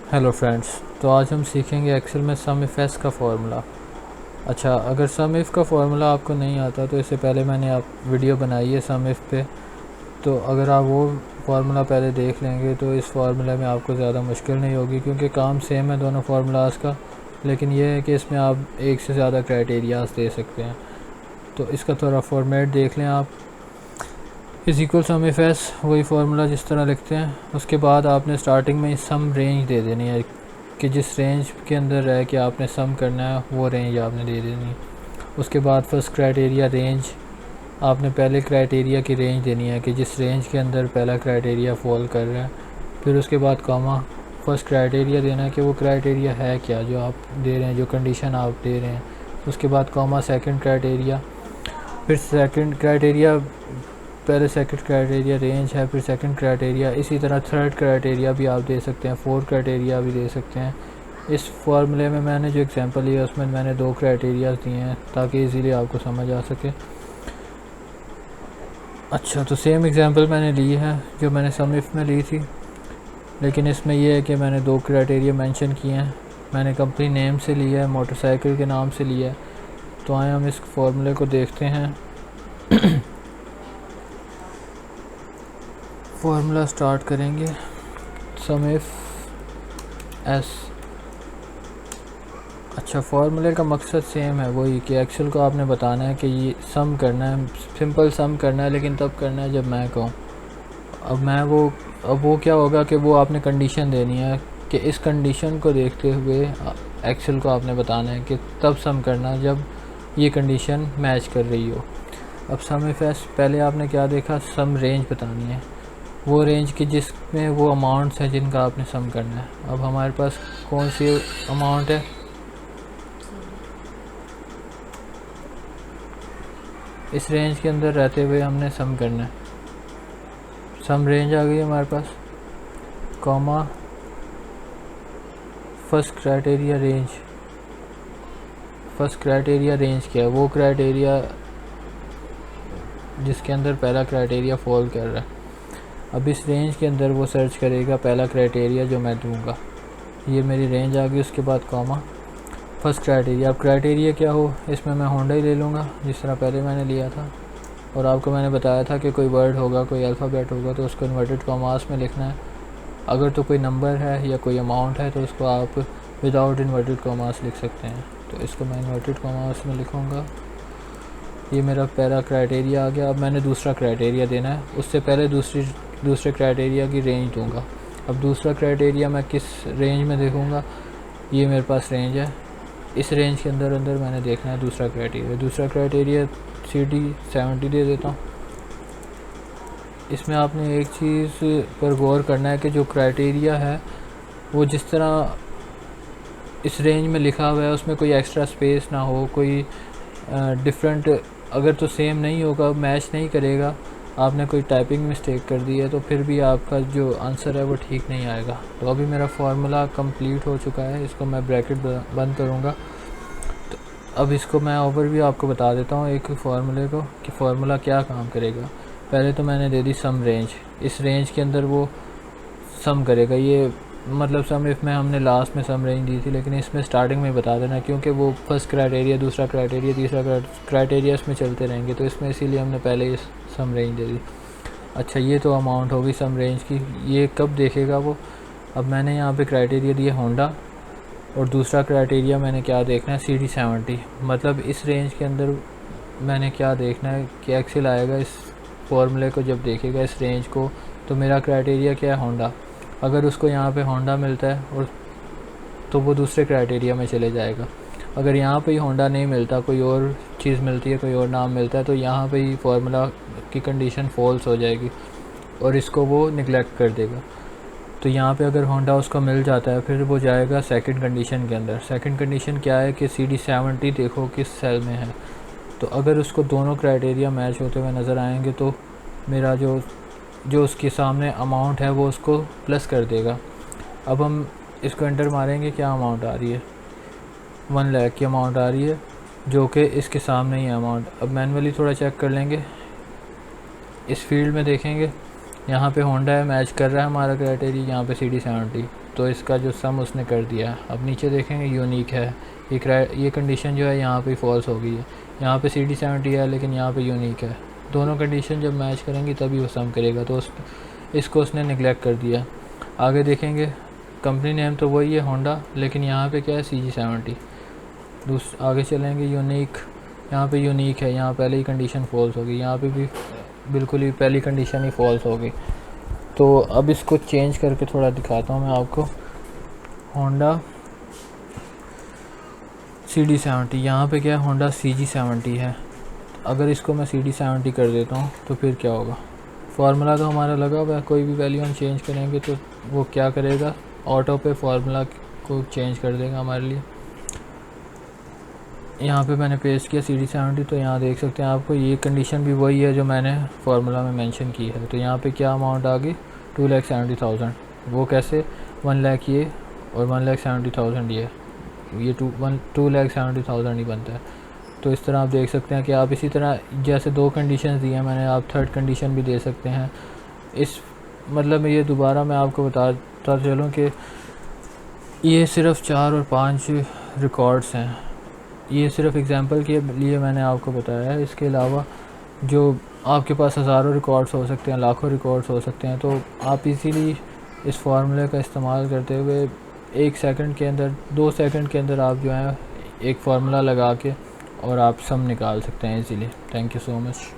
Hello friends, तो आज हम सीखेंगे एक्सेल में सम इफ़ एस का फ़ॉर्मूला। अच्छा, अगर सम इफ़ का फ़ॉर्मूला आपको नहीं आता तो इससे पहले मैंने आप वीडियो बनाई है सम इफ़ पे, तो अगर आप वो फार्मूला पहले देख लेंगे तो इस फार्मूले में आपको ज़्यादा मुश्किल नहीं होगी, क्योंकि काम सेम है दोनों फार्मूलाज का, लेकिन यह है कि इसमें आप एक से ज़्यादा क्राइटेरियाज दे सकते हैं। तो इसका थोड़ा फॉर्मेट देख लें आप। Is equal some if S, वही फार्मूला जिस तरह लिखते हैं। उसके बाद आपने स्टार्टिंग में सम रेंज दे देनी है कि जिस रेंज के अंदर रह के आपने सम करना है वो रेंज आपने दे देनी है। उसके बाद फर्स्ट क्राइटेरिया रेंज, आपने पहले क्राइटेरिया की रेंज देनी है कि जिस रेंज के अंदर पहला क्राइटेरिया फॉल कर रहा है। फिर उसके बाद कॉमा, फर्स्ट क्राइटेरिया देना है कि वो क्राइटेरिया है क्या जो आप दे रहे हैं, जो कंडीशन आप दे रहे हैं। उसके बाद कॉमा सेकंड क्राइटेरिया, फिर सेकंड क्राइटेरिया, पहले सेकंड क्राइटेरिया रेंज है, फिर सेकंड क्राइटेरिया। इसी तरह थर्ड क्राइटेरिया भी आप दे सकते हैं, फोर्थ क्राइटेरिया भी दे सकते हैं। इस फार्मूले में मैंने जो एग्जांपल लिया उसमें मैंने 2 क्राइटेरियाज दिए हैं ताकि इजीली आपको समझ आ सके। अच्छा, तो सेम एग्जांपल मैंने ली है जो मैंने सम इफ़ में ली थी, लेकिन इसमें यह है कि मैंने 2 क्राइटेरिया मेंशन किए हैं। मैंने कंपनी नेम से लिया है, मोटरसाइकिल के नाम से लिया है। तो आए हम इस फार्मूले को देखते हैं। फार्मूला स्टार्ट करेंगे सम इफ़ एस। अच्छा, फार्मूले का मकसद सेम है, वही कि एक्सेल को आपने बताना है कि ये सम करना है, सिंपल सम करना है, लेकिन तब करना है जब मैं कहूँ। अब वो क्या होगा कि वो आपने कंडीशन देनी है कि इस कंडीशन को देखते हुए एक्सेल को आपने बताना है कि तब सम करना जब ये कंडीशन मैच कर रही हो। अब सम इफ़ एस, पहले आपने क्या देखा, सम रेंज बतानी है, वो रेंज की जिसमें वो अमाउंट्स हैं जिनका आपने सम करना है। अब हमारे पास कौन सी अमाउंट है, इस रेंज के अंदर रहते हुए हमने सम करना है। सम रेंज आ गई हमारे पास, comma first criteria range. First criteria range क्या है, वो क्राइटेरिया जिसके अंदर पहला क्राइटेरिया फॉल कर रहा है। अब इस रेंज के अंदर वो सर्च करेगा पहला क्राइटेरिया जो मैं दूंगा। ये मेरी रेंज आ गई। उसके बाद कॉमा फर्स्ट क्राइटेरिया। अब क्राइटेरिया क्या हो, इसमें मैं होंडा ही ले लूँगा जिस तरह पहले मैंने लिया था। और आपको मैंने बताया था कि कोई वर्ड होगा, कोई अल्फ़ाबेट होगा तो उसको इन्वर्टेड कॉमास में लिखना है। अगर तो कोई नंबर है या कोई अमाउंट है तो उसको आप विदाउट इन्वर्टेड कॉमास लिख सकते हैं। तो इसको मैं इन्वर्टेड कॉमास में लिखूँगा। ये मेरा पहला क्राइटेरिया आ गया। अब मैंने दूसरा क्राइटेरिया देना है, उससे पहले दूसरे क्राइटेरिया की रेंज दूंगा। अब दूसरा क्राइटेरिया मैं किस रेंज में देखूँगा, ये मेरे पास रेंज है, इस रेंज के अंदर मैंने देखना है दूसरा क्राइटेरिया CD70 दे देता हूँ। इसमें आपने एक चीज़ पर गौर करना है कि जो क्राइटेरिया है वो जिस तरह इस रेंज में लिखा हुआ है उसमें कोई एक्स्ट्रा स्पेस ना हो, कोई डिफरेंट, अगर तो सेम नहीं होगा, मैच नहीं करेगा, आपने कोई टाइपिंग मिस्टेक कर दी है तो फिर भी आपका जो आंसर है वो ठीक नहीं आएगा। तो अभी मेरा फार्मूला कंप्लीट हो चुका है, इसको मैं ब्रैकेट बंद करूँगा। तो अब इसको मैं ओवरव्यू आपको बता देता हूँ एक फार्मूले को कि फार्मूला क्या काम करेगा। पहले तो मैंने दे दी सम रेंज, इस रेंज के अंदर वो सम करेगा। ये मतलब सम इफ़ में हमने लास्ट में सम रेंज दी थी, लेकिन इसमें स्टार्टिंग में बता देना, क्योंकि वो फर्स्ट क्राइटेरिया, दूसरा क्राइटेरिया, तीसरा क्राइटेरिया इसमें चलते रहेंगे, तो इसमें इसीलिए हमने पहले ही सम रेंज दे दी। अच्छा, ये तो अमाउंट होगी सम रेंज की, ये कब देखेगा वो। अब मैंने यहाँ पे क्राइटेरिया दिया होंडा, और दूसरा क्राइटेरिया मैंने क्या देखना है, CD70। मतलब इस रेंज के अंदर मैंने क्या देखना है कि एक्सेल आएगा इस फॉर्मूले को जब देखेगा इस रेंज को, तो मेरा क्राइटेरिया क्या है, होंडा। अगर उसको यहाँ पे होंडा मिलता है और तो वो दूसरे क्राइटेरिया में चले जाएगा। अगर यहाँ पे ही होंडा नहीं मिलता, कोई और चीज़ मिलती है, कोई और नाम मिलता है, तो यहाँ पे ही फार्मूला की कंडीशन फॉल्स हो जाएगी और इसको वो निगलेक्ट कर देगा। तो यहाँ पे अगर होंडा उसको मिल जाता है फिर वो जाएगा सेकंड कंडीशन के अंदर। सेकंड कंडीशन क्या है कि CD70 देखो किस सेल में है। तो अगर उसको दोनों क्राइटेरिया मैच होते हुए नज़र आएंगे तो मेरा जो उसके सामने अमाउंट है वो उसको प्लस कर देगा। अब हम इसको एंटर मारेंगे, क्या अमाउंट आ रही है, 1 लाख की अमाउंट आ रही है, जो कि इसके सामने ही है अमाउंट। अब मैनुअली थोड़ा चेक कर लेंगे, इस फील्ड में देखेंगे, यहाँ पे होंडा है, मैच कर रहा है हमारा क्राइटेरिया, यहाँ पे CD70। तो इसका जो सम उसने कर दिया। अब नीचे देखेंगे यूनिक है, ये कंडीशन जो है यहाँ पे फॉल्स हो गई है। यहाँ पे CD70 है लेकिन यहाँ पे यूनिक है। दोनों कंडीशन जब मैच करेंगी तभी वो सम करेगा, तो इसको उसने निगलेक्ट कर दिया। आगे देखेंगे कंपनी नेम तो वही है होंडा, लेकिन यहाँ पे क्या है CG70। आगे चलेंगे यूनिक, यहाँ पे यूनिक है, यहाँ पहले ही कंडीशन फॉल्स हो गई, यहाँ पे भी बिल्कुल ही पहली कंडीशन ही फॉल्स हो गई। तो अब इसको चेंज करके थोड़ा दिखाता हूँ मैं आपको। होंडा CD70, यहाँ पे क्या है होंडा CG70 है। अगर इसको मैं CD70 कर देता हूँ तो फिर क्या होगा। फार्मूला तो हमारा लगा हुआ है, कोई भी वैल्यू हम चेंज करेंगे तो वो क्या करेगा, ऑटो पे फार्मूला को चेंज कर देगा हमारे लिए। यहाँ पे मैंने पेस्ट किया CD70, तो यहाँ देख सकते हैं आपको ये कंडीशन भी वही है जो मैंने फार्मूला में मेंशन की है। तो यहाँ पे क्या अमाउंट आ गई 2,70,000। वो कैसे 1 लाख ये और 1,70,000 ये 2,70,000 ही बनता है। तो इस तरह आप देख सकते हैं कि आप इसी तरह जैसे 2 कंडीशन दी हैं मैंने, आप थर्ड कंडीशन भी दे सकते हैं। इस मतलब ये दोबारा मैं आपको बताता चलूँ कि ये सिर्फ 4 और 5 रिकॉर्ड्स हैं। ये सिर्फ एग्जांपल के लिए मैंने आपको बताया है। इसके अलावा जो आपके पास हज़ारों रिकॉर्ड्स हो सकते हैं, लाखों रिकॉर्ड्स हो सकते हैं। तो आप इजीली इस फार्मूले का इस्तेमाल करते हुए 1 सेकंड के अंदर, 2 सेकंड के अंदर आप जो है एक फार्मूला लगा के और आप सम निकाल सकते हैं easily. Thank you so much.